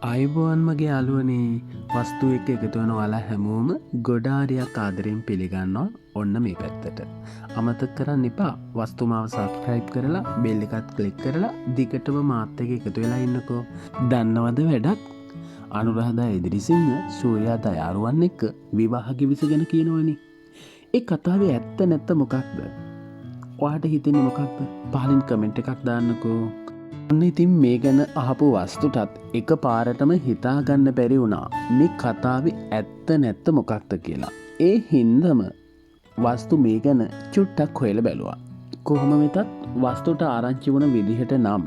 අයිබෝන් මගේ යාළුවනේ වස්තු එක්ක එකතු වෙන ඔයාලා හැමෝම ගොඩාරියක් ආදරයෙන් පිළිගන්නවා ඔන්න මේ පැත්තට. අමතක කරන්න එපා වස්තුමාව සබ්ස්ක්‍රයිබ් කරලා බෙල් එකත් ක්ලික් කරලා දිගටම මාත් එක්ක එකතු වෙලා ඉන්නකෝ. දන්නවද වැඩක්? අනුරාධා එදිරිසිංහ සූර්යා දයාරුවන් එක්ක විවාහ කිවිසගෙන කියනවනේ. ඒ කතාවේ ඇත්ත නැත්ත මොකක්ද? ඔයාට හිතෙන්නේ මොකක්ද? පහලින් කමෙන්ට් එකක් දාන්නකෝ. ඔන්න ඉතින් මේ ගැන අහපු වස්තුටත් එක පාරටම හිතාගන්න බැරි වුණා මේ කතාවේ ඇත්ත නැත්ත මොකක්ද කියලා. ඒ හින්දම වස්තු මේ ගැන චුට්ටක් හොයලා බැලුවා. කොහොම වෙතත් වස්තුට ආරංචි වුණ විදිහට නම්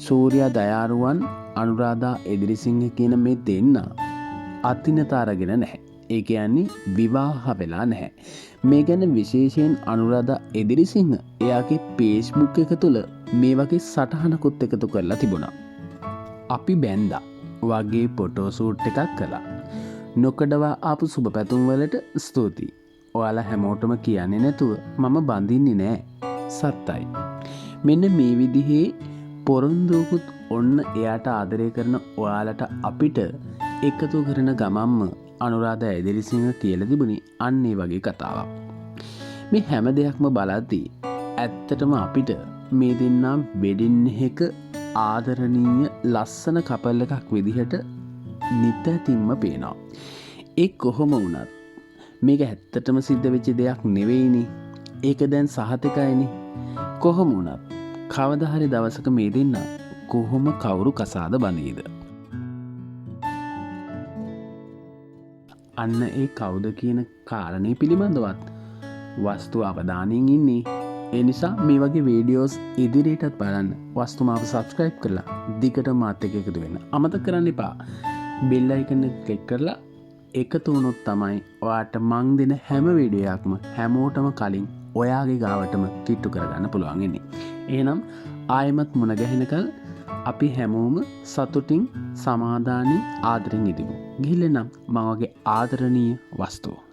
සූර්යා දයාරුවන් අනුරාධා එදිරිසිංහ කියන මේ දෙන්න අතිනත අරගෙන නැහැ. ඒ කියන්නේ විවාහ වෙලා නැහැ. මේ ගැන විශේෂයෙන් අනුරාධා එදිරිසිංහ එයාගේ Facebook එක තුල මේ වගේ සටහනකුත් එකතු කරලා තිබුණා. අපි බැන්දා වගේ ෆොටෝ ෂූට් එකක් කළා. නොකඩවා ආපු සුබ පැතුම් වලට ස්තුතියි. ඔයාලා හැමෝටම කියන්නේ නැතුව මම බඳින්නේ නෑ. සත්තයි. මෙන්න මේ විදිහේ පොරොන්දුකුත් ඔන්න එයාට ආදරය කරන ඔයාලට අපිට එකතු කරන ගමම්ම අනුරාධා එදිරිසිංහ කියලා තිබුණේ අන්න ඒ වගේ කතාවක්. මේ හැම දෙයක්ම බලද්දී ඇත්තටම අපිට මේ දෙන්නා වෙඩින් එක ආදරණීය ලස්සන කපල් එකක් විදිහට නිතැතින්ම පේනවා. ඒ කොහොම වුණත් මේක ඇත්තටම සිද්ධ වෙච්ච දෙයක් නෙවෙයිනේ. ඒක දැන් සහතිකයිනේ. කොහොම වුණත් කවදා හරි දවසක මේ දෙන්නා කොහොම කවුරු කසාද බඳීද? අන්න ඒ කවුද කියන කාරණේ පිළිබඳවත් වස්තු අවධානයෙන් ඉන්නේ. ඒ නිසා මේ වගේ වීඩියෝස් ඉදිරියටත් බලන්න වස්තුමාව සබ්ස්ක්‍රයිබ් කරලා දිගට මාත් එක්ක එකතු වෙන්න. අමතක කරන්න එපා. බෙල් අයිකන් එක ක්ලික් කරලා එකතු වුණොත් තමයි ඔයාට මං දෙන හැම වීඩියෝ එකක්ම හැමෝටම කලින් ඔයාගේ ගාවටම කිට්ටු කරගන්න පුළුවන් වෙන්නේ. එහෙනම් ආයෙමත් මුණ ගැහෙනකල් අපි හැමෝම සතුටින් සමාදානෙන් ආදරෙන් ඉදිමු. ගිහිල්ලා නම් මම වගේ ආදරණීය වස්තුව